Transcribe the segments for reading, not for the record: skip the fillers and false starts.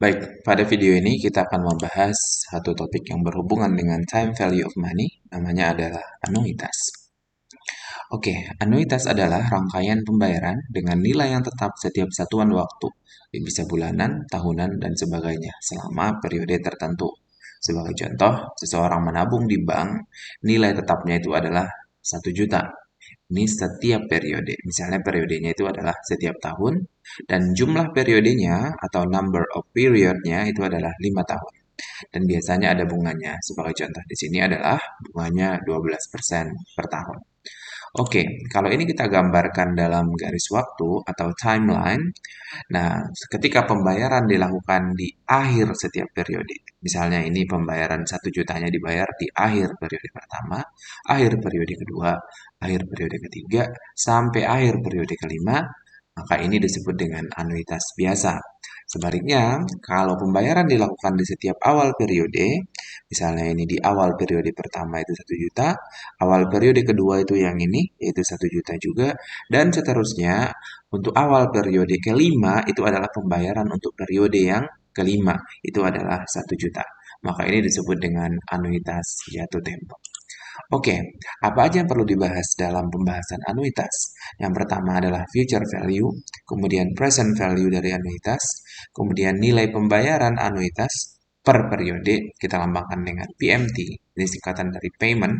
Baik, pada video ini kita akan membahas satu topik yang berhubungan dengan time value of money, namanya adalah anuitas. Oke, anuitas adalah rangkaian pembayaran dengan nilai yang tetap setiap satuan waktu, bisa bulanan, tahunan, dan sebagainya, selama periode tertentu. Sebagai contoh, seseorang menabung di bank, nilai tetapnya itu adalah 1 juta. Ini setiap periode. Misalnya periodenya itu adalah setiap tahun dan jumlah periodenya atau number of periodnya itu adalah 5 tahun. Dan biasanya ada bunganya. Sebagai contoh di sini adalah bunganya 12% per tahun. Oke, kalau ini kita gambarkan dalam garis waktu atau timeline. Nah, ketika pembayaran dilakukan di akhir setiap periode, misalnya ini pembayaran 1 jutanya dibayar di akhir periode pertama, akhir periode kedua, akhir periode ketiga, sampai akhir periode kelima, maka ini disebut dengan anuitas biasa. Sebaliknya, kalau pembayaran dilakukan di setiap awal periode, misalnya ini di awal periode pertama itu 1 juta, awal periode kedua itu yang ini, yaitu 1 juta juga, dan seterusnya, untuk awal periode kelima itu adalah pembayaran untuk periode yang kelima, itu adalah 1 juta. Maka ini disebut dengan anuitas jatuh tempo. Oke, apa aja yang perlu dibahas dalam pembahasan anuitas? Yang pertama adalah future value, kemudian present value dari anuitas, kemudian nilai pembayaran anuitas per periode, kita lambangkan dengan PMT, ini singkatan dari payment.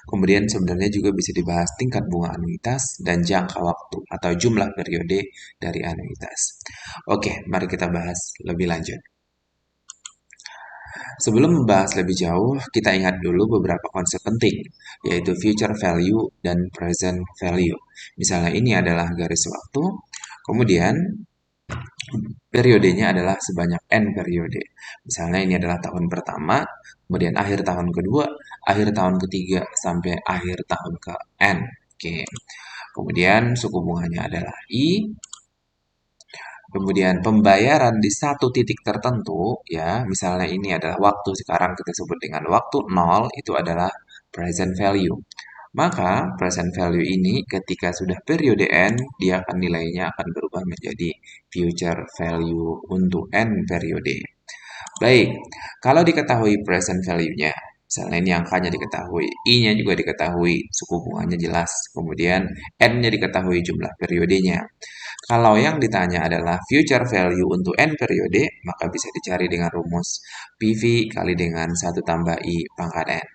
Kemudian sebenarnya juga bisa dibahas tingkat bunga anuitas dan jangka waktu atau jumlah periode dari anuitas. Oke, mari kita bahas lebih lanjut. Sebelum membahas lebih jauh, kita ingat dulu beberapa konsep penting, yaitu future value dan present value. Misalnya ini adalah garis waktu, kemudian periodenya adalah sebanyak N periode. Misalnya ini adalah tahun pertama, kemudian akhir tahun kedua, akhir tahun ketiga, sampai akhir tahun ke N. Oke. Kemudian suku bunganya adalah I, kemudian pembayaran di satu titik tertentu, ya, misalnya ini adalah waktu sekarang kita sebut dengan waktu 0, itu adalah present value. Maka present value ini ketika sudah periode N, dia akan nilainya akan berubah menjadi future value untuk N periode. Baik, kalau diketahui present value-nya, misalnya ini angkanya diketahui, I-nya juga diketahui, suku bunganya jelas, kemudian N-nya diketahui jumlah periodenya. Kalau yang ditanya adalah future value untuk N periode, maka bisa dicari dengan rumus PV kali dengan 1 tambah I pangkat N.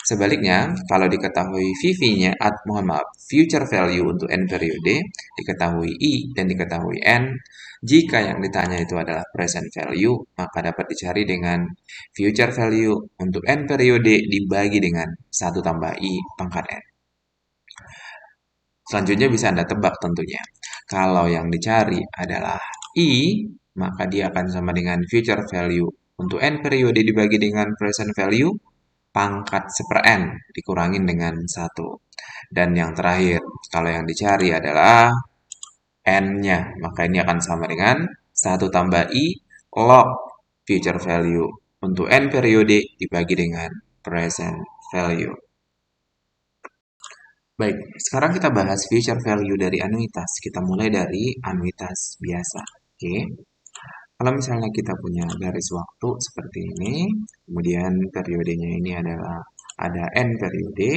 Sebaliknya, kalau diketahui VV-nya, mohon maaf, future value untuk N periode, diketahui I dan diketahui N, jika yang ditanya itu adalah present value, maka dapat dicari dengan future value untuk N periode dibagi dengan 1 tambah I pangkat N. Selanjutnya bisa Anda tebak tentunya. Kalau yang dicari adalah I, maka dia akan sama dengan future value untuk N periode dibagi dengan present value, pangkat 1/n dikurangin dengan 1. Dan yang terakhir, kalau yang dicari adalah N-nya, maka ini akan sama dengan 1 tambah I log future value untuk N periode dibagi dengan present value. Baik, sekarang kita bahas future value dari anuitas. Kita mulai dari anuitas biasa. Oke. Kalau misalnya kita punya garis waktu seperti ini, kemudian periodenya ini adalah ada N periode,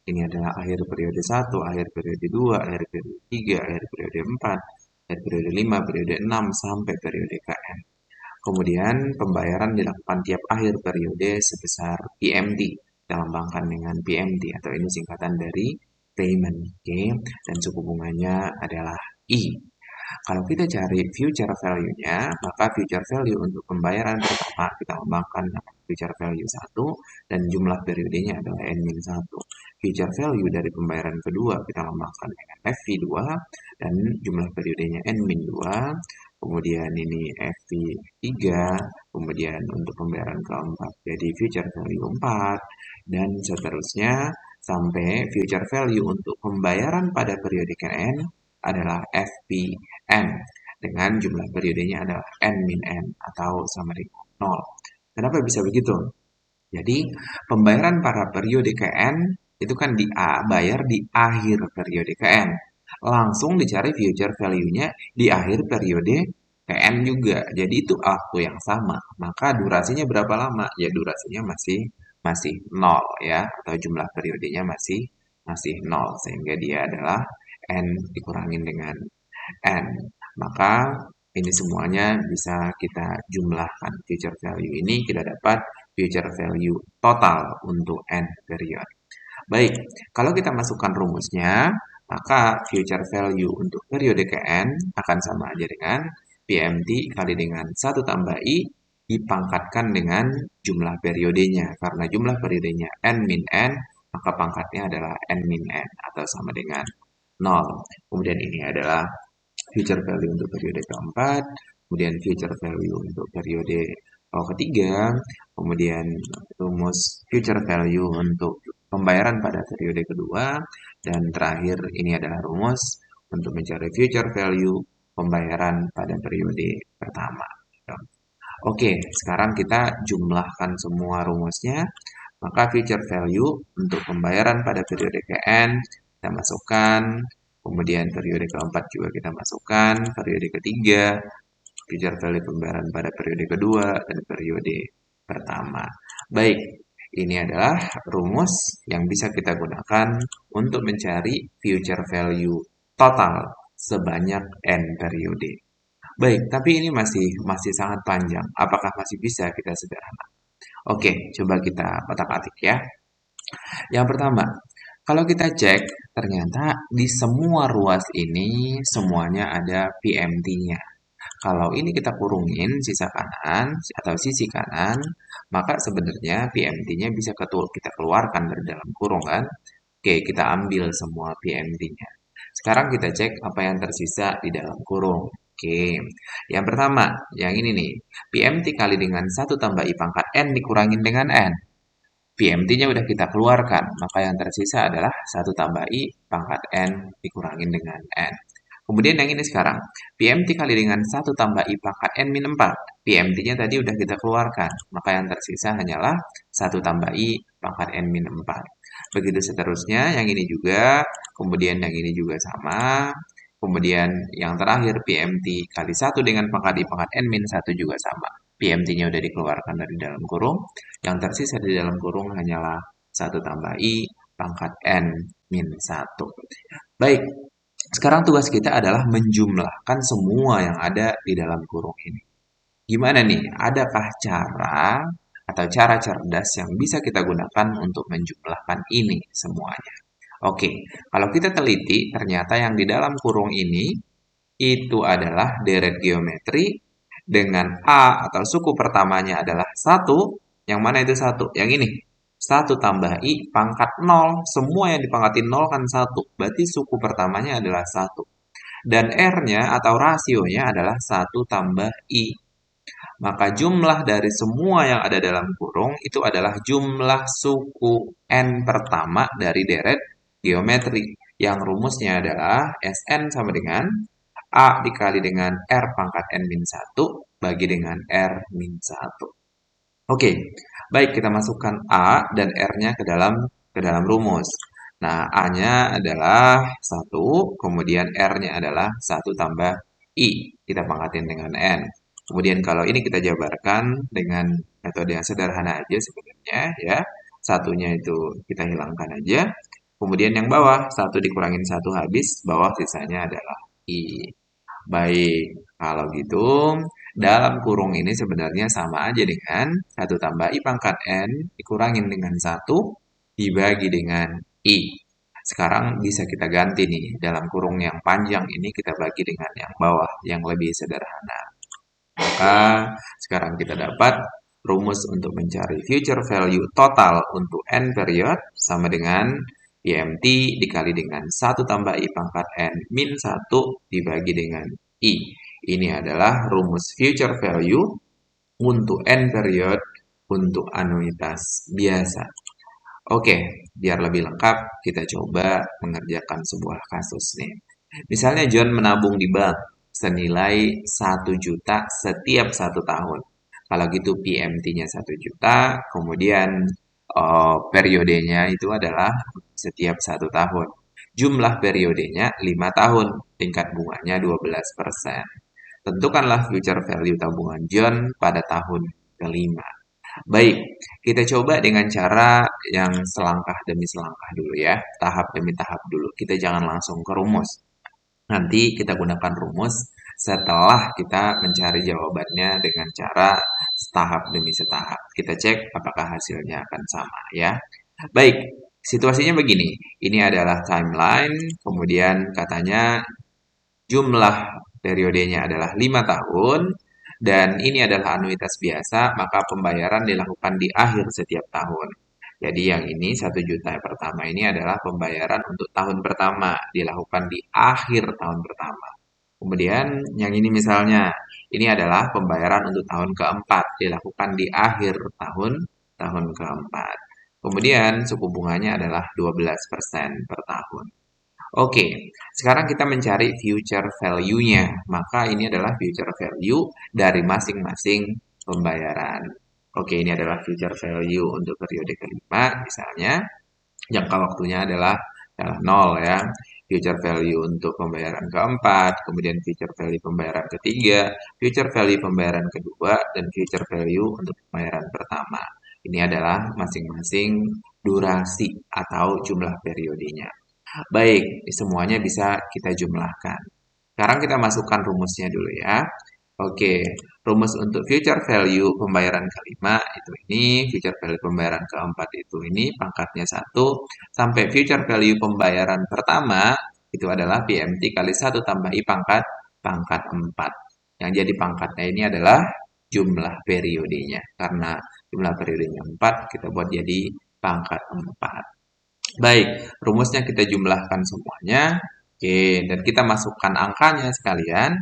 ini adalah akhir periode 1, akhir periode 2, akhir periode 3, akhir periode 4, akhir periode 5, periode 6, sampai periode KN. Kemudian pembayaran dilakukan tiap akhir periode sebesar PMT, kita lambangkan dengan PMT atau ini singkatan dari payment, oke? Dan suku bunganya adalah I. Kalau kita cari future value-nya, maka future value untuk pembayaran pertama kita lambangkan future value 1 dan jumlah periodenya adalah N-1. Future value dari pembayaran kedua kita lambangkan dengan FV2 dan jumlah periodenya N-2. Kemudian ini FV3, kemudian untuk pembayaran keempat jadi future value 4 dan seterusnya sampai future value untuk pembayaran pada periode KN adalah FPN dengan jumlah periodenya adalah N-N atau sama dengan 0. Kenapa bisa begitu? Jadi pembayaran pada periode KN itu kan bayar di akhir periode KN. Langsung dicari future value-nya di akhir periode TN juga. Jadi itu waktu yang sama. Maka durasinya berapa lama? Ya durasinya masih masih nol ya, atau jumlah periodenya masih masih nol, sehingga dia adalah N dikurangin dengan N. Maka ini semuanya bisa kita jumlahkan. Future value ini kita dapat future value total untuk N period. Baik, kalau kita masukkan rumusnya, maka future value untuk periode Kn akan sama aja dengan PMT kali dengan 1 tambah I dipangkatkan dengan jumlah periodenya. Karena jumlah periodenya N min N, maka pangkatnya adalah N min N atau sama dengan 0. Kemudian ini adalah future value untuk periode keempat, kemudian future value untuk periode ketiga, kemudian rumus future value untuk pembayaran pada periode kedua, dan terakhir ini adalah rumus untuk mencari future value pembayaran pada periode pertama. Oke, sekarang kita jumlahkan semua rumusnya. Maka future value untuk pembayaran pada periode KN kita masukkan, kemudian periode keempat juga kita masukkan, periode ketiga, future value pembayaran pada periode kedua, dan periode pertama. Baik, ini adalah rumus yang bisa kita gunakan untuk mencari future value total sebanyak N periode. Baik, tapi ini masih sangat panjang. Apakah masih bisa kita sederhana? Oke, coba kita otak-atik ya. Yang pertama, kalau kita cek, ternyata di semua ruas ini semuanya ada PMT-nya. Kalau ini kita kurungin sisa kanan atau sisi kanan, maka sebenarnya PMT-nya bisa kita keluarkan dari dalam kurung kan? Oke, kita ambil semua PMT-nya. Sekarang kita cek apa yang tersisa di dalam kurung. Oke, yang pertama, yang ini nih, PMT kali dengan 1 tambah I pangkat N dikurangin dengan N. PMT-nya udah kita keluarkan, maka yang tersisa adalah 1 tambah I pangkat N dikurangin dengan N. Kemudian yang ini sekarang, PMT kali dengan 1 tambah I pangkat N min 4. PMT-nya tadi udah kita keluarkan, maka yang tersisa hanyalah 1 tambah I pangkat N min 4. Begitu seterusnya, yang ini juga, kemudian yang ini juga sama. Kemudian yang terakhir PMT kali 1 dengan pangkat I pangkat N min 1 juga sama. PMT-nya udah dikeluarkan dari dalam kurung, yang tersisa di dalam kurung hanyalah 1 tambah I pangkat N min 1. Baik, sekarang tugas kita adalah menjumlahkan semua yang ada di dalam kurung ini. Gimana nih? Adakah cara atau cara cerdas yang bisa kita gunakan untuk menjumlahkan ini semuanya? Oke, kalau kita teliti, ternyata yang di dalam kurung ini itu adalah deret geometri dengan A atau suku pertamanya adalah 1. Yang mana itu 1? Yang ini. 1 tambah I pangkat 0. Semua yang dipangkatin 0 kan 1. Berarti suku pertamanya adalah 1. Dan R-nya atau rasionya adalah 1 tambah I. Maka jumlah dari semua yang ada dalam kurung itu adalah jumlah suku N pertama dari deret geometri. Yang rumusnya adalah Sn sama dengan A dikali dengan R pangkat N min 1 bagi dengan R min 1. Oke, baik kita masukkan A dan R-nya ke dalam rumus. Nah, A-nya adalah 1, kemudian R-nya adalah 1 tambah I. Kita pangkatin dengan N. Kemudian kalau ini kita jabarkan dengan metode yang sederhana aja sebenarnya ya. Satunya itu kita hilangkan aja. Kemudian yang bawah, 1 dikurangin 1 habis, bawah sisanya adalah I. Baik, kalau gitu dalam kurung ini sebenarnya sama aja dengan 1 tambah I pangkat N dikurangin dengan 1 dibagi dengan I. Sekarang bisa kita ganti nih, dalam kurung yang panjang ini kita bagi dengan yang bawah, yang lebih sederhana. Maka sekarang kita dapat rumus untuk mencari future value total untuk N period sama dengan PMT dikali dengan 1 tambah I pangkat N min 1 dibagi dengan I. Ini adalah rumus future value untuk N period untuk anuitas biasa. Oke, biar lebih lengkap, kita coba mengerjakan sebuah kasus nih. Misalnya John menabung di bank senilai 1 juta setiap 1 tahun. Kalau gitu PMT-nya 1 juta, kemudian periodenya itu adalah setiap 1 tahun. Jumlah periodenya 5 tahun, tingkat bunganya 12%. Tentukanlah future value tabungan John pada tahun kelima. Baik, kita coba dengan cara yang selangkah demi selangkah dulu ya, tahap demi tahap dulu. Kita jangan langsung ke rumus. Nanti kita gunakan rumus setelah kita mencari jawabannya dengan cara setahap demi setahap. Kita cek apakah hasilnya akan sama ya. Baik, situasinya begini. Ini adalah timeline, kemudian katanya jumlah periodenya adalah 5 tahun, dan ini adalah anuitas biasa, maka pembayaran dilakukan di akhir setiap tahun. Jadi yang ini 1 juta pertama ini adalah pembayaran untuk tahun pertama, dilakukan di akhir tahun pertama. Kemudian yang ini misalnya, ini adalah pembayaran untuk tahun keempat, dilakukan di akhir tahun keempat. Kemudian suku bunganya adalah 12% per tahun. Oke, sekarang kita mencari future value-nya. Maka ini adalah future value dari masing-masing pembayaran. Oke, ini adalah future value untuk periode kelima, misalnya. Jangka waktunya adalah 0 ya. Future value untuk pembayaran keempat, kemudian future value pembayaran ketiga, future value pembayaran kedua, dan future value untuk pembayaran pertama. Ini adalah masing-masing durasi atau jumlah periodenya. Baik, semuanya bisa kita jumlahkan. Sekarang kita masukkan rumusnya dulu ya. Oke, rumus untuk future value pembayaran kelima itu ini, future value pembayaran keempat itu ini, pangkatnya 1, sampai future value pembayaran pertama itu adalah PMT kali 1 tambah I pangkat 4. Yang jadi pangkatnya ini adalah jumlah periodenya. Karena jumlah periodenya 4, kita buat jadi pangkat 4. Baik, rumusnya kita jumlahkan semuanya. Oke, dan kita masukkan angkanya sekalian.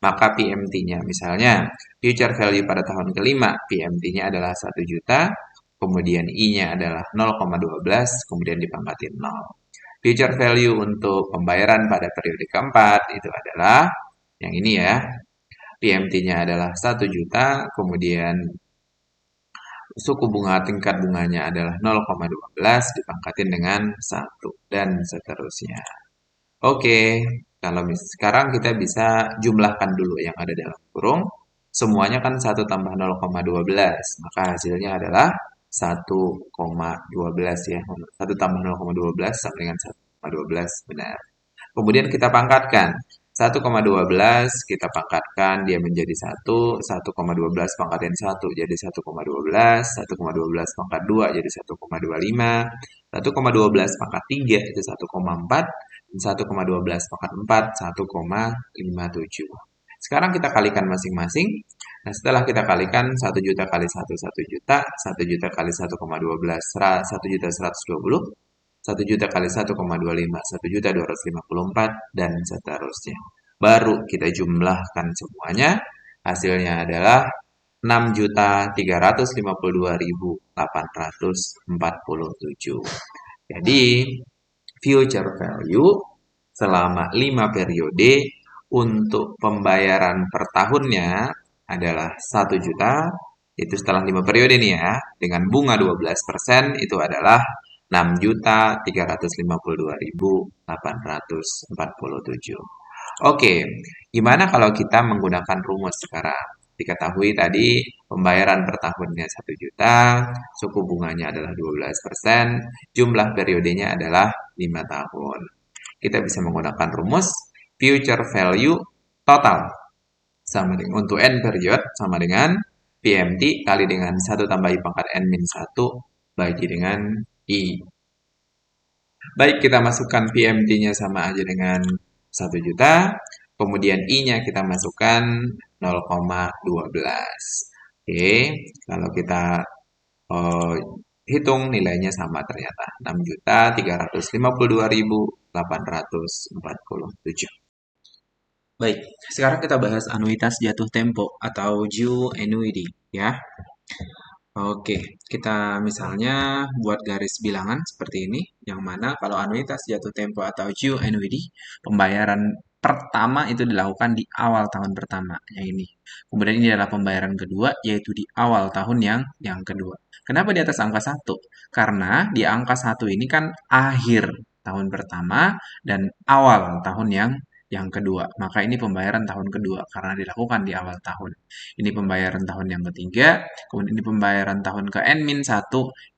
Maka PMT-nya misalnya future value pada tahun kelima, PMT-nya adalah 1 juta, kemudian I-nya adalah 0,12, kemudian dipangkatin 0. Future value untuk pembayaran pada periode keempat itu adalah yang ini ya. PMT-nya adalah 1 juta, kemudian suku bunga tingkat bunganya adalah 0,12 dipangkatin dengan 1 dan seterusnya. Oke, kalau sekarang kita bisa jumlahkan dulu yang ada dalam kurung. Semuanya kan 1 tambah 0,12, maka hasilnya adalah 1,12 ya. 1 tambah 0,12 sama dengan 1,12 benar. Kemudian kita pangkatkan. 1,12 kita pangkatkan dia menjadi 1, 1,12 pangkatin 1 jadi 1,12, 1,12 pangkat 2 jadi 1,25, 1,12 pangkat 3 itu 1,4, dan 1,12 pangkat 4 1,57. Sekarang kita kalikan masing-masing. Nah, setelah kita kalikan 1 juta kali 1 juta, 1 juta kali 1,12, 1 juta 120, 1 juta kali 1,25, 1.254, dan seterusnya. Baru kita jumlahkan semuanya, hasilnya adalah 6.352.847. Jadi, future value selama 5 periode untuk pembayaran per tahunnya adalah 1 juta, itu setelah 5 periode nih ya, dengan bunga 12% itu adalah 6.352.847. Oke, gimana kalau kita menggunakan rumus sekarang? Diketahui tadi pembayaran per tahunnya 1 juta, suku bunganya adalah 12%, jumlah periodenya adalah 5 tahun. Kita bisa menggunakan rumus future value total sama dengan untuk n period sama dengan PMT kali dengan 1 tambah I pangkat n min 1 bagi dengan I. Baik, kita masukkan PMT-nya sama aja dengan 1 juta. Kemudian I-nya kita masukkan 0,12. Oke, kalau kita eh, hitung nilainya sama ternyata 6.352.847. Baik, sekarang kita bahas anuitas jatuh tempo atau due annuity ya. Oke, kita misalnya buat garis bilangan seperti ini, yang mana kalau anuitas jatuh tempo atau due annuity, pembayaran pertama itu dilakukan di awal tahun pertama, yang ini. Kemudian ini adalah pembayaran kedua, yaitu di awal tahun yang kedua. Kenapa di atas angka 1? Karena di angka 1 ini kan akhir tahun pertama dan awal tahun yang kedua. Maka ini pembayaran tahun kedua karena dilakukan di awal tahun. Ini pembayaran tahun yang ketiga, kemudian ini pembayaran tahun ke N-1,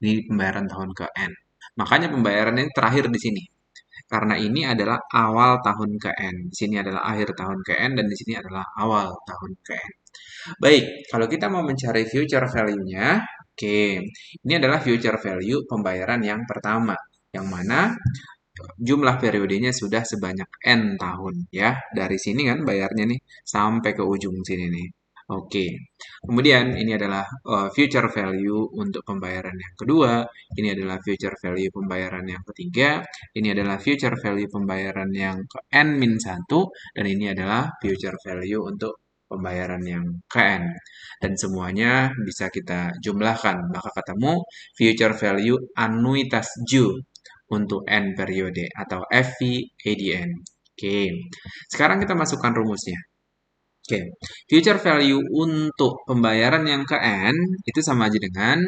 ini pembayaran tahun ke N. Makanya pembayaran ini terakhir di sini. Karena ini adalah awal tahun ke N. Di sini adalah akhir tahun ke N dan di sini adalah awal tahun ke N. Baik, kalau kita mau mencari future value-nya, oke, ini adalah future value pembayaran yang pertama, yang mana jumlah periodenya sudah sebanyak N tahun ya. Dari sini kan bayarnya nih sampai ke ujung sini nih. Oke. Kemudian ini adalah future value untuk pembayaran yang kedua, ini adalah future value pembayaran yang ketiga, ini adalah future value pembayaran yang ke N-1 dan ini adalah future value untuk pembayaran yang ke N. Dan semuanya bisa kita jumlahkan, maka ketemu future value anuitas due untuk N periode atau FVADN. Oke, sekarang kita masukkan rumusnya. Oke, future value untuk pembayaran yang ke N itu sama aja dengan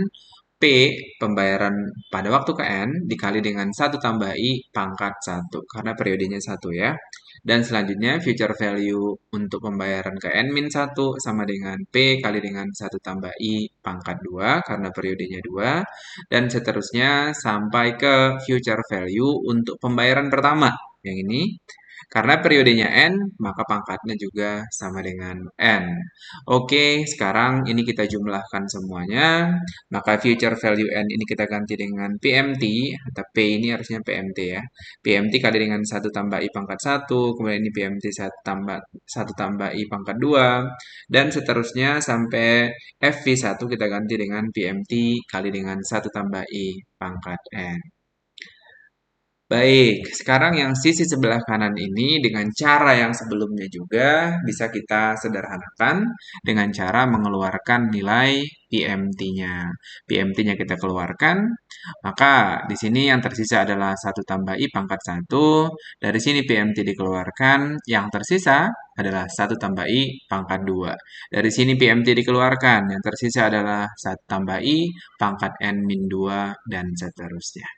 P pembayaran pada waktu ke N dikali dengan 1 tambah I pangkat 1 karena periodenya 1 ya. Dan selanjutnya future value untuk pembayaran ke N-1 sama dengan P kali dengan 1 tambah I pangkat 2 karena periodenya 2. Dan seterusnya sampai ke future value untuk pembayaran pertama yang ini. Karena periodenya N, maka pangkatnya juga sama dengan N. Oke, sekarang ini kita jumlahkan semuanya. Maka future value N ini kita ganti dengan PMT, atau P ini harusnya PMT ya. PMT kali dengan 1 tambah I pangkat 1, kemudian ini PMT 1 tambah I pangkat 2, dan seterusnya sampai FV1 kita ganti dengan PMT kali dengan 1 tambah I pangkat N. Baik, sekarang yang sisi sebelah kanan ini dengan cara yang sebelumnya juga bisa kita sederhanakan dengan cara mengeluarkan nilai PMT-nya. PMT-nya kita keluarkan, maka di sini yang tersisa adalah 1 tambah I pangkat 1. Dari sini PMT dikeluarkan, yang tersisa adalah 1 tambah I pangkat 2. Dari sini PMT dikeluarkan, yang tersisa adalah 1 tambah I pangkat N-2 dan seterusnya.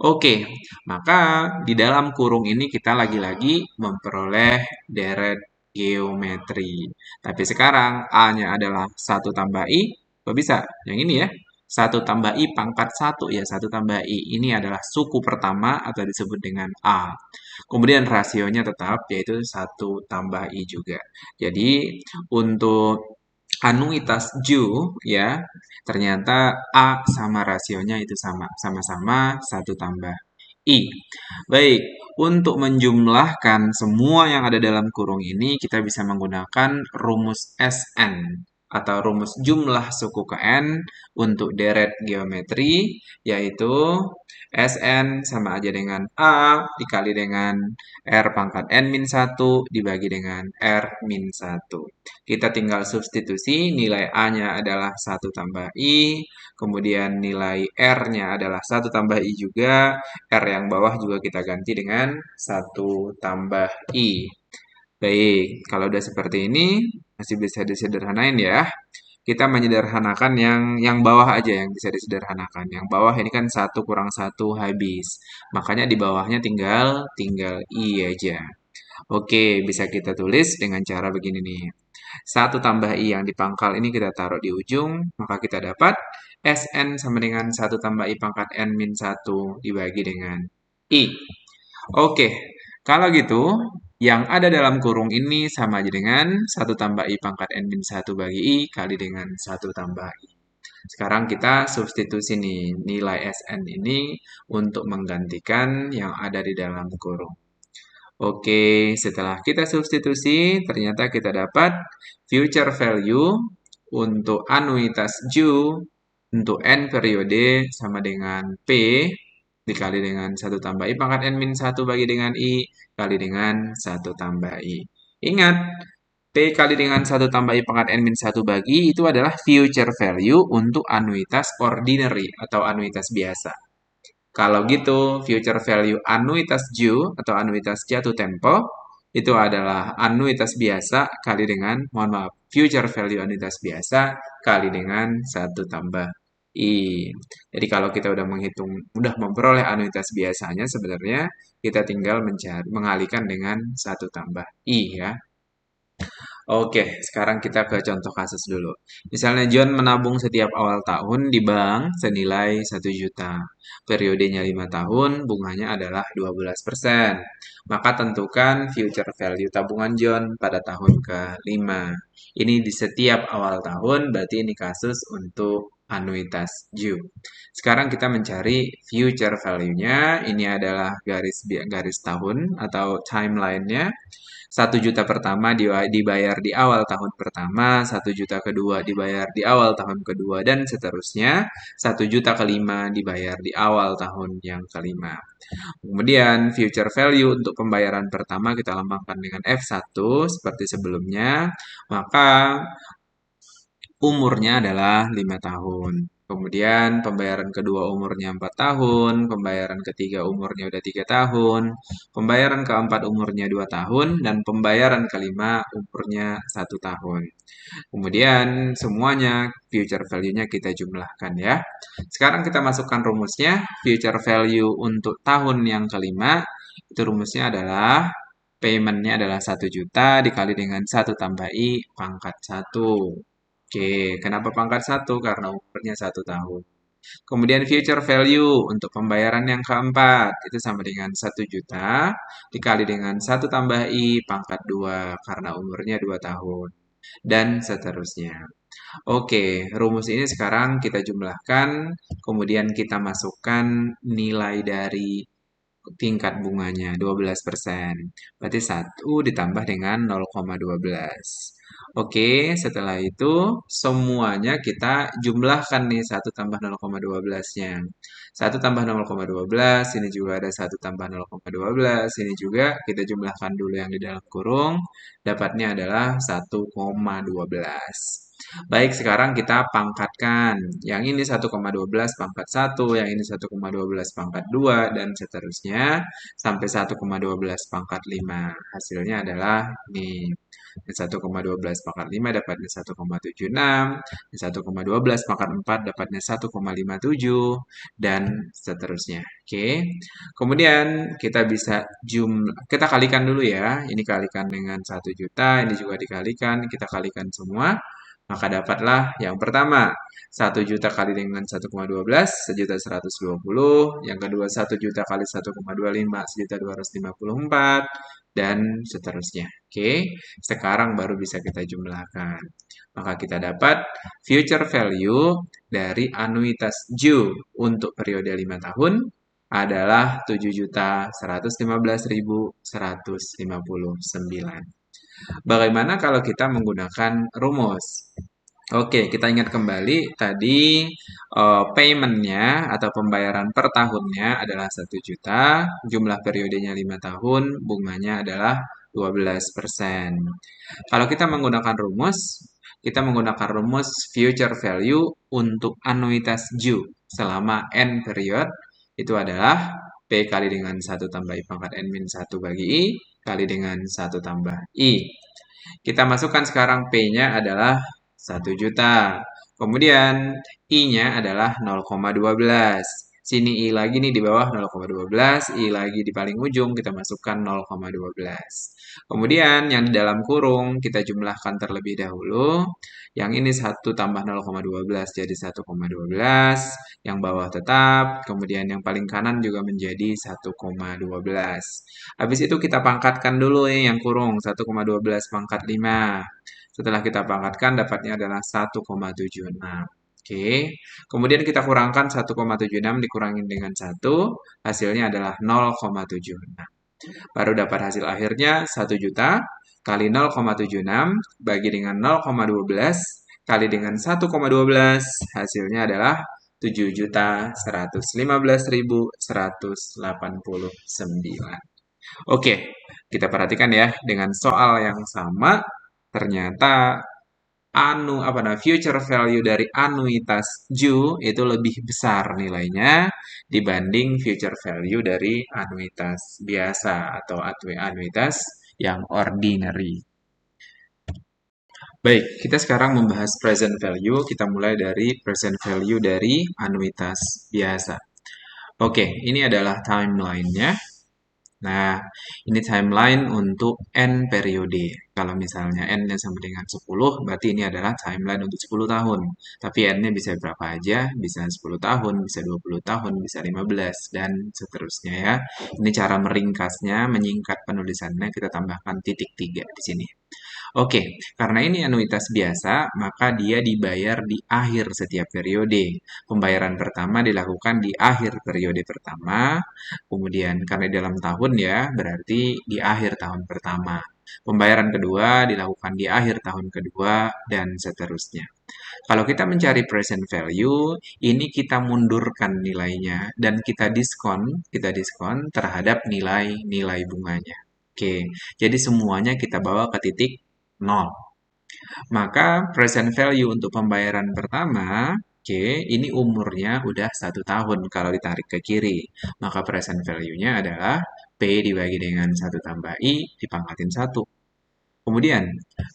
Oke, maka di dalam kurung ini kita lagi-lagi memperoleh deret geometri. Tapi sekarang A-nya adalah 1 tambah I. Kok bisa? Yang ini ya. 1 tambah I pangkat 1 ya. 1 tambah I. Ini adalah suku pertama atau disebut dengan A. Kemudian rasionya tetap yaitu 1 tambah I juga. Jadi untuk anuitas Ju ya, ternyata A sama rasionya itu sama-sama 1 tambah I. Baik, untuk menjumlahkan semua yang ada dalam kurung ini, kita bisa menggunakan rumus SN atau rumus jumlah suku ke N untuk deret geometri, yaitu SN sama aja dengan A dikali dengan R pangkat N-1 dibagi dengan R-1. Kita tinggal substitusi, nilai A-nya adalah 1 tambah I, kemudian nilai R-nya adalah 1 tambah I juga, R yang bawah juga kita ganti dengan 1 tambah I. Baik, kalau udah seperti ini, masih bisa disederhanain ya. Kita menyederhanakan yang bawah aja yang bisa disederhanakan. Yang bawah ini kan 1 kurang 1 habis. Makanya di bawahnya tinggal I aja. Oke, bisa kita tulis dengan cara begini nih. 1 tambah I yang dipangkal ini kita taruh di ujung, maka kita dapat SN sama dengan 1 tambah I pangkat N-1 dibagi dengan I. Oke, kalau gitu, yang ada dalam kurung ini sama aja dengan 1 tambah I pangkat N-1 bagi I kali dengan 1 tambah I. Sekarang kita substitusi nih nilai SN ini untuk menggantikan yang ada di dalam kurung. Oke, setelah kita substitusi, ternyata kita dapat future value untuk anuitas Ju untuk N periode sama dengan P dikali dengan 1 tambah I pangkat N-1 bagi dengan I kali dengan 1 tambah I. Ingat, P kali dengan 1 tambah I pangkat N-1 bagi itu adalah future value untuk anuitas ordinary atau anuitas biasa. Kalau gitu, future value anuitas Ju atau anuitas jatuh tempo itu adalah anuitas biasa kali dengan, mohon maaf, future value anuitas biasa kali dengan 1 tambah I. Jadi kalau kita udah menghitung, udah memperoleh anuitas biasanya, sebenarnya kita tinggal mencari, mengalihkan dengan satu tambah I ya. Oke, sekarang kita ke contoh kasus dulu. Misalnya John menabung setiap awal tahun di bank senilai 1 juta. Periodenya 5 tahun, bunganya adalah 12%. Maka tentukan future value tabungan John pada tahun ke-5. Ini di setiap awal tahun, berarti ini kasus untuk anuitas due. Sekarang kita mencari future value-nya. Ini adalah garis tahun atau timeline-nya. 1 juta pertama dibayar di awal tahun pertama, 1 juta kedua dibayar di awal tahun kedua, dan seterusnya. 1 juta kelima dibayar di awal tahun yang kelima. Kemudian future value untuk pembayaran pertama kita lambangkan dengan F1 seperti sebelumnya. Maka umurnya adalah 5 tahun. Kemudian pembayaran kedua umurnya 4 tahun, pembayaran ketiga umurnya udah 3 tahun, pembayaran keempat umurnya 2 tahun, dan pembayaran kelima umurnya 1 tahun. Kemudian semuanya future value-nya kita jumlahkan ya. Sekarang kita masukkan rumusnya, future value untuk tahun yang kelima, itu rumusnya adalah payment-nya adalah 1 juta dikali dengan 1 tambah I pangkat 1. Oke, kenapa pangkat 1? Karena umurnya 1 tahun. Kemudian future value untuk pembayaran yang keempat, itu sama dengan 1 juta dikali dengan 1 tambah I pangkat 2 karena umurnya 2 tahun. Dan seterusnya. Oke, rumus ini sekarang kita jumlahkan, kemudian kita masukkan nilai dari tingkat bunganya 12%. Berarti 1 ditambah dengan 0,12. Oke, setelah itu semuanya kita jumlahkan nih 1 tambah 0,12-nya. 1 tambah 0,12, ini juga ada 1 tambah 0,12, ini juga kita jumlahkan dulu yang di dalam kurung, dapatnya adalah 1,12. Baik, sekarang kita pangkatkan. Yang ini 1,12 pangkat 1, yang ini 1,12 pangkat 2, dan seterusnya sampai 1,12 pangkat 5. Hasilnya adalah ini. 1,12 pangkat 5 dapatnya 1,76, 1,12 pangkat 4 dapatnya 1,57, dan seterusnya. Oke. Kemudian kita kalikan dulu ya. Ini kalikan dengan 1 juta, ini juga dikalikan, kita kalikan semua. Maka dapatlah yang pertama, 1 juta kali dengan 1,12, 1.120. Yang kedua, 1 juta kali 1,25, 1.254. Dan seterusnya. Oke, sekarang baru bisa kita jumlahkan. Maka kita dapat future value dari anuitas due untuk periode 5 tahun adalah 7.115.159. Bagaimana kalau kita menggunakan rumus? Oke, kita ingat kembali tadi payment-nya atau pembayaran per tahunnya adalah 1 juta, jumlah periodenya 5 tahun, bunganya adalah 12%. Kalau kita menggunakan rumus, kita menggunakan rumus future value untuk anuitas due selama N period, itu adalah P kali dengan 1 tambah I pangkat N min 1 bagi I, kali dengan 1 tambah I. Kita masukkan sekarang P-nya adalah 1 juta. Kemudian I-nya adalah 0,12. Sini I lagi nih di bawah 0,12, I lagi di paling ujung kita masukkan 0,12. Kemudian yang di dalam kurung kita jumlahkan terlebih dahulu. Yang ini 1 tambah 0,12 jadi 1,12. Yang bawah tetap, kemudian yang paling kanan juga menjadi 1,12. Habis itu kita pangkatkan dulu yang kurung 1,12 pangkat 5. Setelah kita pangkatkan dapatnya adalah 1,76. Oke. Kemudian kita kurangkan 1,76 dikurangin dengan 1, hasilnya adalah 0,76. Baru dapat hasil akhirnya 1 juta kali 0,76 bagi dengan 0,12 kali dengan 1,12, hasilnya adalah 7.115.189. Oke, kita perhatikan ya, dengan soal yang sama, ternyata future value dari anuitas due itu lebih besar nilainya dibanding future value dari anuitas biasa atau anuitas yang ordinary. Baik, kita sekarang membahas present value. Kita mulai dari present value dari anuitas biasa. Oke, ini adalah timeline-nya. Nah, ini timeline untuk N periode. Kalau misalnya N-nya sama dengan 10, berarti ini adalah timeline untuk 10 tahun. Tapi N-nya bisa berapa aja, bisa 10 tahun, bisa 20 tahun, bisa 15, dan seterusnya ya. Ini cara meringkasnya, menyingkat penulisannya, kita tambahkan titik 3 di sini. Oke, karena ini anuitas biasa, maka dia dibayar di akhir setiap periode. Pembayaran pertama dilakukan di akhir periode pertama, kemudian karena dalam tahun ya, berarti di akhir tahun pertama. Pembayaran kedua dilakukan di akhir tahun kedua, dan seterusnya. Kalau kita mencari present value, ini kita mundurkan nilainya, dan kita diskon terhadap nilai-nilai bunganya. Oke, jadi semuanya kita bawa ke titik 0. Maka present value untuk pembayaran pertama, oke, ini umurnya udah 1 tahun kalau ditarik ke kiri. Maka present value-nya adalah P dibagi dengan 1 tambah I dipangkatin 1. Kemudian,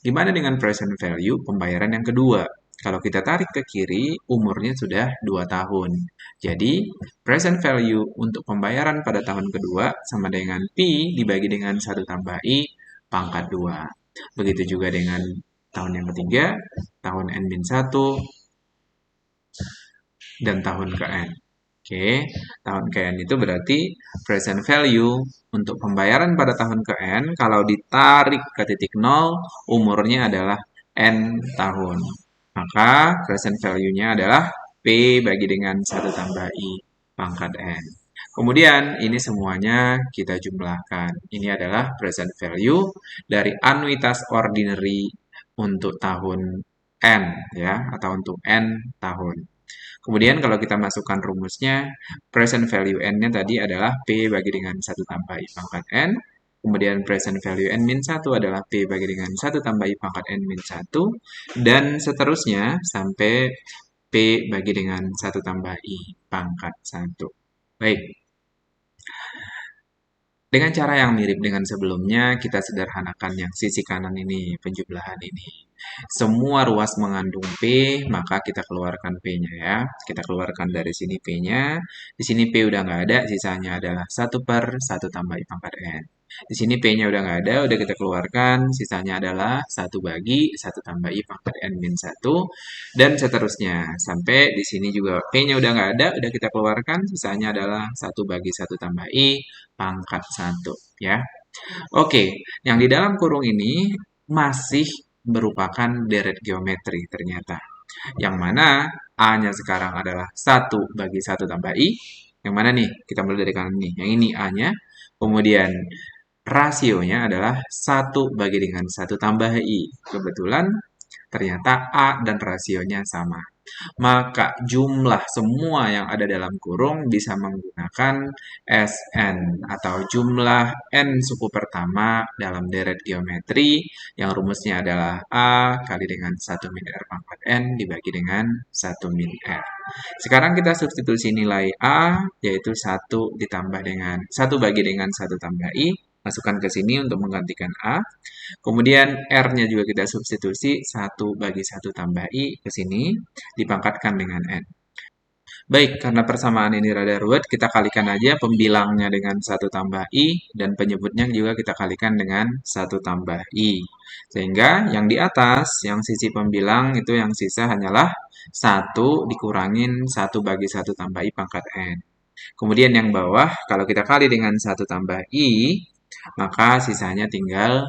gimana dengan present value pembayaran yang kedua? Kalau kita tarik ke kiri, umurnya sudah 2 tahun. Jadi, present value untuk pembayaran pada tahun kedua sama dengan P dibagi dengan 1 tambah I pangkat 2. Begitu juga dengan tahun yang ketiga, tahun N-1, dan tahun ke N. Oke, tahun ke N itu berarti present value untuk pembayaran pada tahun ke N, kalau ditarik ke titik 0, umurnya adalah N tahun. Maka present value-nya adalah P bagi dengan 1 tambah I pangkat N. Kemudian ini semuanya kita jumlahkan. Ini adalah present value dari anuitas ordinary untuk tahun N ya, atau untuk N tahun. Kemudian kalau kita masukkan rumusnya, present value N-nya tadi adalah P bagi dengan 1 tambah I pangkat N. Kemudian present value N-1 adalah P bagi dengan 1 tambah I pangkat N-1. Dan seterusnya sampai P bagi dengan 1 tambah I pangkat 1. Baik. Dengan cara yang mirip dengan sebelumnya, kita sederhanakan yang sisi kanan ini, penjumlahan ini. Semua ruas mengandung P, maka kita keluarkan P-nya ya. Kita keluarkan dari sini P-nya. Di sini P udah nggak ada, sisanya adalah 1/1 tambah I pangkat N. Di sini P-nya udah nggak ada, udah kita keluarkan, sisanya adalah 1 bagi 1 tambah I pangkat N-1, dan seterusnya. Sampai di sini juga P-nya udah nggak ada, udah kita keluarkan, sisanya adalah 1 bagi 1 tambah I pangkat 1 ya. Oke, yang di dalam kurung ini masih merupakan deret geometri ternyata. Yang mana A-nya sekarang adalah 1 bagi 1 tambah I. Yang mana nih? Kita mulai dari kanan nih. Yang ini A-nya. Kemudian rasionya adalah 1 bagi dengan 1 tambah I. Kebetulan ternyata A dan rasionya sama. Maka jumlah semua yang ada dalam kurung bisa menggunakan Sn atau jumlah n suku pertama dalam deret geometri yang rumusnya adalah A kali dengan 1 min R pangkat N dibagi dengan 1 min R. Sekarang kita substitusi nilai A yaitu 1 ditambah dengan 1 bagi dengan 1 tambah I. Masukkan ke sini untuk menggantikan A. Kemudian R-nya juga kita substitusi 1 bagi 1 tambah I ke sini, dipangkatkan dengan N. Baik, karena persamaan ini rada ruwet, kita kalikan aja pembilangnya dengan 1 tambah I, dan penyebutnya juga kita kalikan dengan 1 tambah I. Sehingga yang di atas, yang sisi pembilang itu yang sisa hanyalah 1 dikurangin 1 bagi 1 tambah I pangkat N. Kemudian yang bawah, kalau kita kali dengan 1 tambah I, maka sisanya tinggal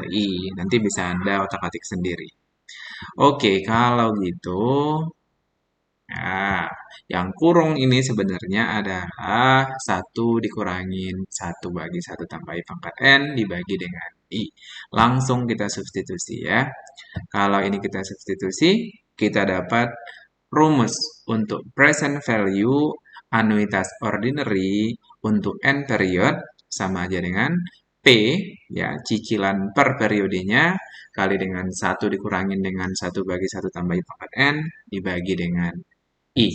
I. Nanti bisa Anda otak-atik sendiri. Oke, kalau gitu, nah, yang kurung ini sebenarnya adalah 1 dikurangin 1 bagi 1 tambah I pangkat N dibagi dengan I. Langsung kita substitusi ya. Kalau ini kita substitusi, kita dapat rumus untuk present value anuitas ordinary untuk N period sama aja dengan P, ya, cicilan per periodenya, kali dengan 1 dikurangin dengan 1 bagi 1 tambah I pangkat N, dibagi dengan I.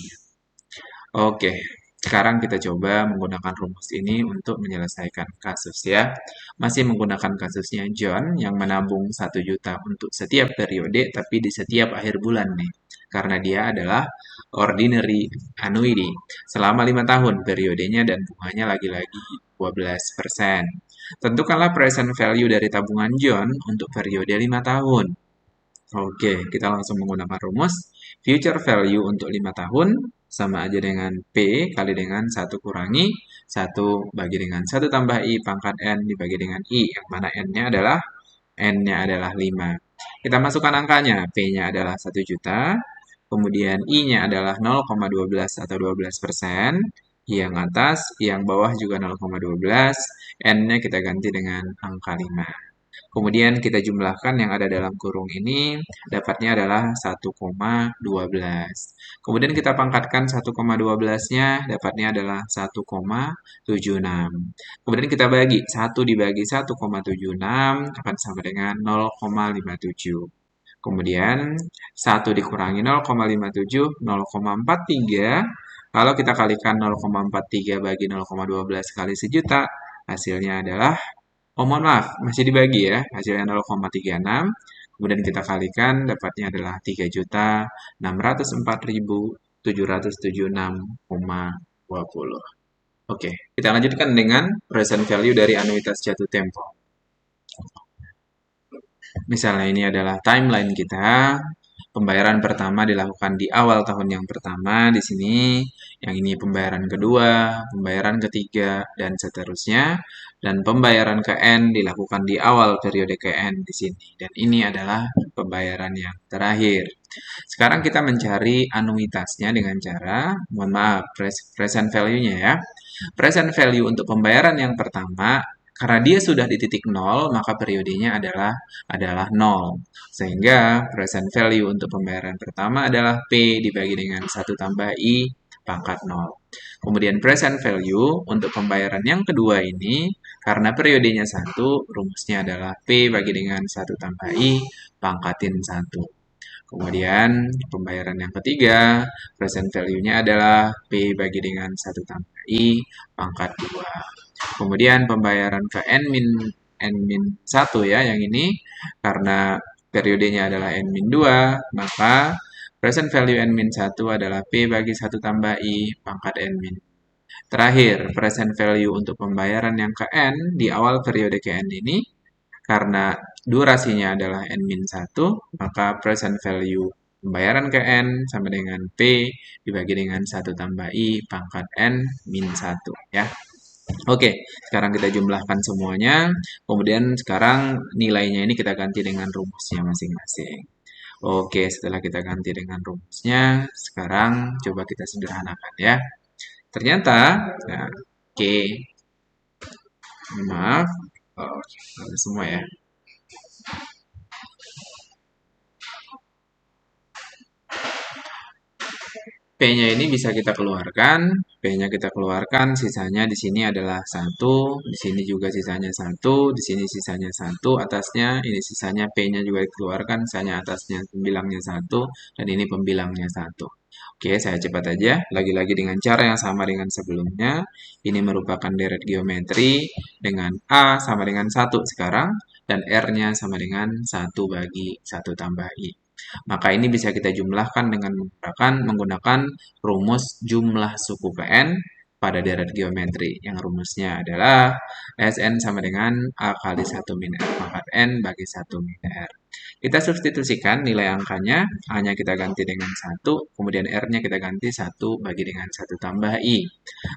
Oke, Sekarang kita coba menggunakan rumus ini untuk menyelesaikan kasus ya. Masih menggunakan kasusnya John yang menabung 1 juta untuk setiap periode tapi di setiap akhir bulan nih. Karena dia adalah ordinary annuity selama 5 tahun periodenya dan bunganya lagi-lagi 12%. Tentukanlah present value dari tabungan John untuk periode 5 tahun. Oke, kita langsung menggunakan rumus. Future value untuk 5 tahun sama aja dengan P kali dengan 1 tambah I pangkat N dibagi dengan I, yang mana N-nya adalah 5. Kita masukkan angkanya, P-nya adalah 1 juta, kemudian I-nya adalah 0,12 atau 12%, yang atas, yang bawah juga 0,12, N-nya kita ganti dengan angka 5. Kemudian kita jumlahkan yang ada dalam kurung ini, dapatnya adalah 1,12. Kemudian kita pangkatkan 1,12-nya, dapatnya adalah 1,76. Kemudian kita bagi, 1 dibagi 1,76 akan sama dengan 0,57. Kemudian 1 dikurangi 0,57, 0,43. Kalau kita kalikan 0,43 bagi 0,12 kali sejuta, hasilnya adalah, oh mohon maaf, masih dibagi ya, hasilnya 0,36. Kemudian kita kalikan, dapatnya adalah 3.604.776,20. Oke, kita lanjutkan dengan present value dari anuitas jatuh tempo. Misalnya ini adalah timeline kita. Pembayaran pertama dilakukan di awal tahun yang pertama di sini. Yang ini pembayaran kedua, pembayaran ketiga, dan seterusnya. Dan pembayaran ke N dilakukan di awal periode ke N di sini. Dan ini adalah pembayaran yang terakhir. Sekarang kita mencari anuitasnya dengan cara, mohon maaf, present value-nya ya. Present value untuk pembayaran yang pertama, karena dia sudah di titik 0, maka periodenya adalah 0. Sehingga present value untuk pembayaran pertama adalah P dibagi dengan 1 tambah I pangkat 0. Kemudian present value untuk pembayaran yang kedua ini, karena periodenya 1, rumusnya adalah P bagi dengan 1 tambah I pangkatin 1. Kemudian pembayaran yang ketiga, present value-nya adalah P bagi dengan 1 tambah I pangkat 2. Kemudian pembayaran ke N-1 ya, yang ini karena periodenya adalah N-2, maka present value N-1 adalah P bagi 1 tambah I pangkat N-. Terakhir, present value untuk pembayaran yang ke N di awal periode ke N ini, karena durasinya adalah N-1, maka present value pembayaran ke N sama dengan P dibagi dengan 1 tambah I pangkat N-1 ya. Oke, sekarang kita jumlahkan semuanya. Kemudian sekarang nilainya ini kita ganti dengan rumusnya masing-masing. Oke, setelah kita ganti dengan rumusnya, sekarang coba kita sederhanakan ya. Ternyata, nah, oke, maaf, oh, semua ya. P-nya ini bisa kita keluarkan, P-nya kita keluarkan, sisanya di sini adalah 1, di sini juga sisanya 1, di sini sisanya 1, atasnya, ini sisanya P-nya juga dikeluarkan, sisanya atasnya pembilangnya 1, dan ini pembilangnya 1. Oke, saya cepat aja, lagi-lagi dengan cara yang sama dengan sebelumnya, ini merupakan deret geometri, dengan A sama dengan 1 sekarang, dan R-nya sama dengan 1 bagi 1 tambah I. Maka ini bisa kita jumlahkan dengan menggunakan rumus jumlah suku PN pada deret geometri. Yang rumusnya adalah Sn sama dengan A kali 1 min R pangkat N bagi 1 min R. Kita substitusikan nilai angkanya, A-nya kita ganti dengan 1, kemudian R-nya kita ganti 1 bagi dengan 1 tambah I.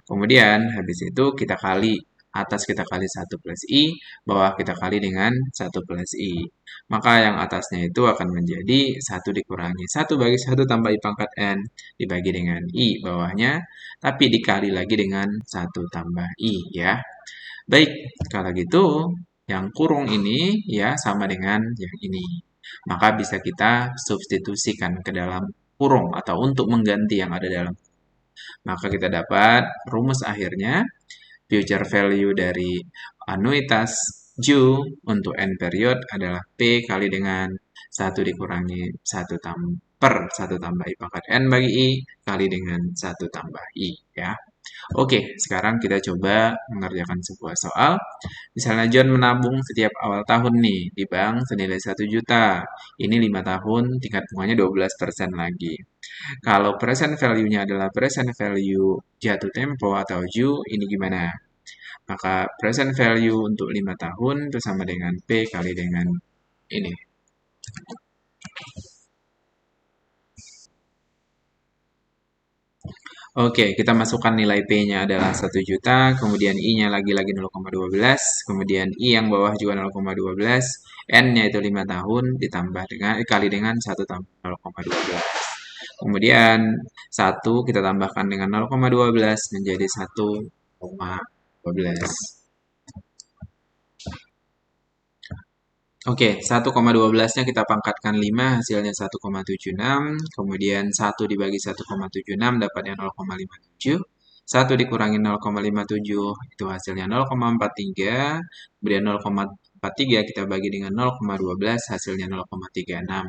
Kemudian habis itu kita kali, atas kita kali 1 plus I, bawah kita kali dengan 1 plus I. Maka yang atasnya itu akan menjadi 1 dikurangi 1 bagi 1 tambah I pangkat N dibagi dengan I bawahnya, tapi dikali lagi dengan 1 tambah I ya. Baik, kalau gitu yang kurung ini ya sama dengan yang ini. Maka bisa kita substitusikan ke dalam kurung atau untuk mengganti yang ada dalam. Maka kita dapat rumus akhirnya, future value dari anuitas Ju untuk N period adalah P kali dengan 1 dikurangi 1 per 1 tambah I pangkat N bagi I kali dengan 1 tambah I ya. Oke, sekarang kita coba mengerjakan sebuah soal. Misalnya John menabung setiap awal tahun nih di bank senilai 1 juta. Ini 5 tahun, tingkat bunganya 12% lagi. Kalau present value-nya adalah present value jatuh tempo atau Ju, ini gimana? Maka present value untuk 5 tahun itu sama dengan P kali dengan ini. Oke, kita masukkan nilai P-nya adalah 1 juta, kemudian I-nya lagi-lagi 0,12, kemudian I yang bawah juga 0,12, N-nya itu 5 tahun ditambah dengan kali dengan 1 tambah 0,12. Kemudian 1 kita tambahkan dengan 0,12 menjadi 1,12. Oke, 1,12-nya kita pangkatkan 5, hasilnya 1,76. Kemudian 1 dibagi 1,76 dapatnya 0,57. 1 dikurangi 0,57 itu hasilnya 0,43. Kemudian 0,43 kita bagi dengan 0,12 hasilnya 0,36.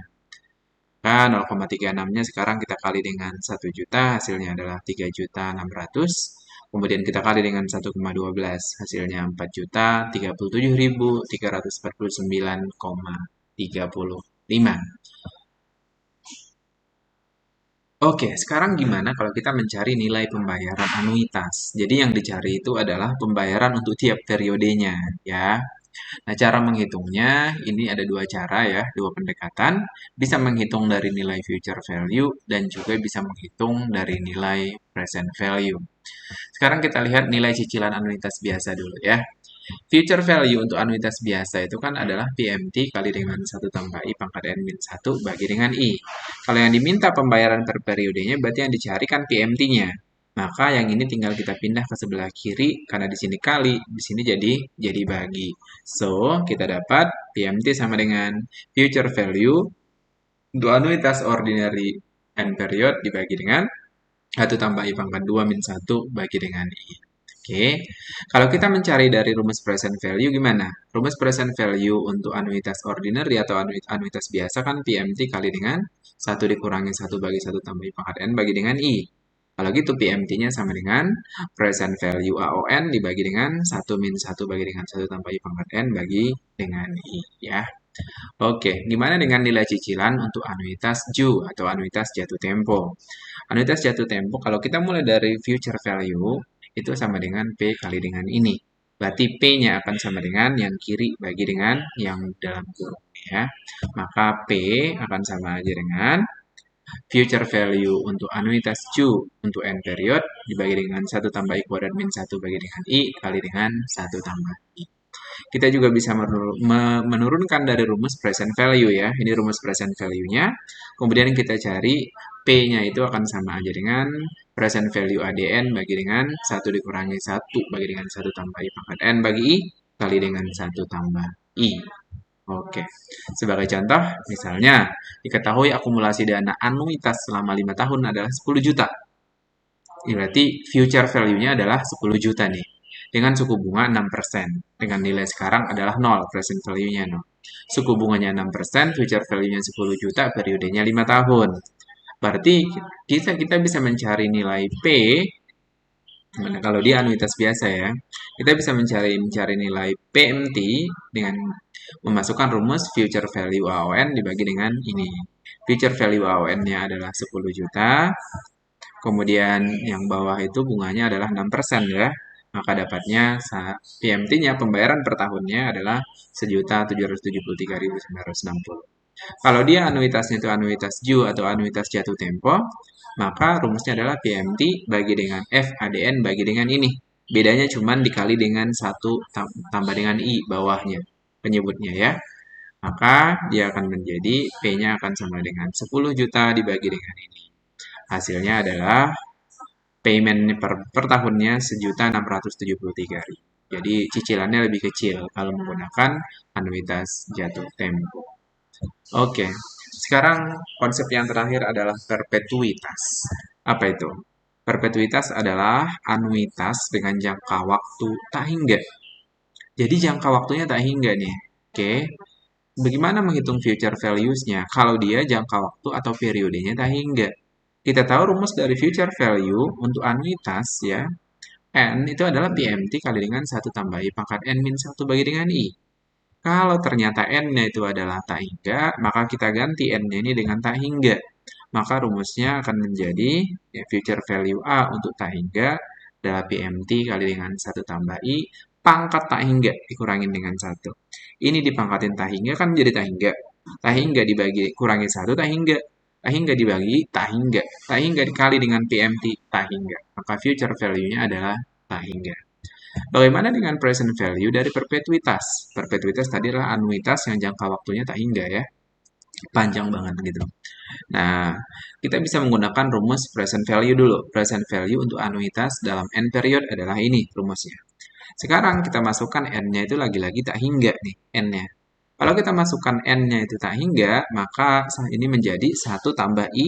Maka 0,36-nya sekarang kita kali dengan 1 juta, hasilnya adalah 3.600.000. Kemudian kita kali dengan 1,12, hasilnya 4.037.349,35. Oke, sekarang gimana kalau kita mencari nilai pembayaran anuitas? Jadi yang dicari itu adalah pembayaran untuk tiap periodenya, ya. Nah, cara menghitungnya ini ada dua cara ya, dua pendekatan. Bisa menghitung dari nilai future value dan juga bisa menghitung dari nilai present value. Sekarang kita lihat nilai cicilan anuitas biasa dulu ya. Future value untuk anuitas biasa itu kan adalah PMT kali dengan 1 tambah I pangkat N min 1 bagi dengan I. Kalau yang diminta pembayaran per periodenya berarti yang dicari kan PMT-nya. Maka yang ini tinggal kita pindah ke sebelah kiri karena di sini kali, di sini jadi bagi. So, kita dapat PMT sama dengan future value untuk anuitas ordinary N period dibagi dengan 1 tambah I pangkat 2 min 1 bagi dengan I. Oke, kalau kita mencari dari rumus present value gimana? Rumus present value untuk anuitas ordinary atau anuitas biasa kan PMT kali dengan 1 dikurangi 1 bagi 1 tambah I pangkat N bagi dengan I. Kalau gitu PMT-nya sama dengan present value AON dibagi dengan 1 min 1 bagi dengan 1 tambah I pangkat N bagi dengan I. Ya. Oke, gimana dengan nilai cicilan untuk anuitas Ju atau anuitas jatuh tempo? Anuitas jatuh tempo, kalau kita mulai dari future value, itu sama dengan P kali dengan ini. Berarti P-nya akan sama dengan yang kiri bagi dengan yang dalam kurung ya. Maka P akan sama aja dengan future value untuk anuitas Ju untuk N period dibagi dengan 1 tambah I kuadrat min 1 bagi dengan I kali dengan 1 tambah I. Kita juga bisa menurunkan dari rumus present value ya. Ini rumus present value-nya. Kemudian kita cari P-nya itu akan sama aja dengan present value ADN bagi dengan 1 dikurangi 1 bagi dengan 1 tambah I pangkat N bagi I kali dengan 1 tambah I. Oke, sebagai contoh, misalnya diketahui akumulasi dana anuitas selama 5 tahun adalah 10 juta. Ini berarti future value-nya adalah 10 juta nih. Dengan suku bunga 6%. Dengan nilai sekarang adalah 0, present value-nya 0. Suku bunganya 6%, future value-nya 10 juta, periodenya 5 tahun. Berarti kita bisa mencari nilai P, kalau dia anuitas biasa ya, kita bisa mencari nilai PMT dengan memasukkan rumus future value AON dibagi dengan ini. Future value AON-nya adalah 10 juta, kemudian yang bawah itu bunganya adalah 6% ya. Maka dapatnya PMT-nya pembayaran per tahunnya adalah 1.773.960. Kalau dia anuitasnya itu anuitas Ju atau anuitas jatuh tempo, maka rumusnya adalah PMT bagi dengan F ADN bagi dengan ini. Bedanya cuma dikali dengan 1 tambah dengan I bawahnya penyebutnya ya. Maka dia akan menjadi P-nya akan sama dengan 10 juta dibagi dengan ini. Hasilnya adalah payment per tahunnya 1.673.000. Jadi cicilannya lebih kecil kalau menggunakan anuitas jatuh tempo. Oke, sekarang konsep yang terakhir adalah perpetuitas. Apa itu? Perpetuitas adalah anuitas dengan jangka waktu tak hingga. Jadi jangka waktunya tak hingga nih. Oke, bagaimana menghitung future values-nya? Kalau dia jangka waktu atau periodenya tak hingga. Kita tahu rumus dari future value untuk anuitas ya. N itu adalah PMT kali dengan 1 tambah I pangkat N min 1 bagi dengan I. Kalau ternyata N-nya itu adalah tak hingga, maka kita ganti N-nya ini dengan tak hingga. Maka rumusnya akan menjadi ya, future value A untuk tak hingga adalah PMT kali dengan 1 tambah I pangkat tak hingga dikurangin dengan 1. Ini dipangkatin tak hingga kan menjadi tak hingga. Tak hingga dibagi kurangi 1 tak hingga. Tak hingga dibagi tak hingga. Tak hingga dikali dengan PMT tak hingga. Maka future value-nya adalah tak hingga. Bagaimana dengan present value dari perpetuitas? Perpetuitas tadi adalah anuitas yang jangka waktunya tak hingga ya. Panjang banget gitu. Nah, kita bisa menggunakan rumus present value dulu. Present value untuk anuitas dalam N period adalah ini rumusnya. Sekarang kita masukkan N-nya itu lagi-lagi tak hingga nih, N-nya. Kalau kita masukkan N-nya itu tak hingga, maka ini menjadi 1 tambah I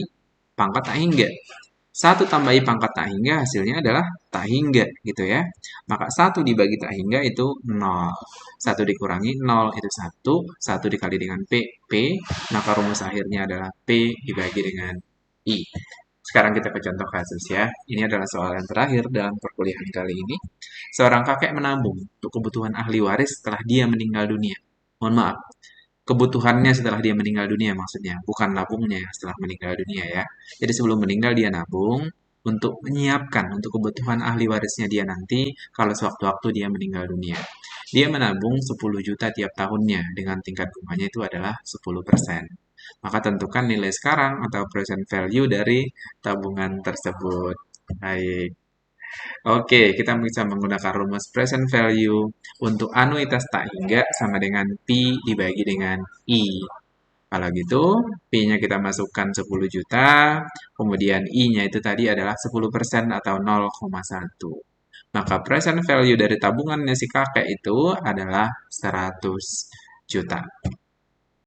pangkat tak hingga. 1 tambah I pangkat tak hingga hasilnya adalah tak hingga gitu ya. Maka 1 dibagi tak hingga itu 0. 1 dikurangi 0 itu 1. 1 dikali dengan P. Maka rumus akhirnya adalah P dibagi dengan I. Sekarang kita ke contoh kasus ya. Ini adalah soal yang terakhir dalam perkuliahan kali ini. Seorang kakek menabung untuk kebutuhan ahli waris setelah dia meninggal dunia. Mohon maaf, kebutuhannya setelah dia meninggal dunia maksudnya, bukan nabungnya setelah meninggal dunia ya. Jadi sebelum meninggal dia nabung untuk menyiapkan untuk kebutuhan ahli warisnya dia nanti kalau sewaktu-waktu dia meninggal dunia. Dia menabung 10 juta tiap tahunnya dengan tingkat bunganya itu adalah 10%. Maka tentukan nilai sekarang atau present value dari tabungan tersebut. Baik. Oke, kita bisa menggunakan rumus present value untuk anuitas tak hingga sama dengan P dibagi dengan I. Kalau gitu, P-nya kita masukkan 10 juta, kemudian I-nya itu tadi adalah 10% atau 0,1. Maka present value dari tabungannya si kakek itu adalah 100 juta.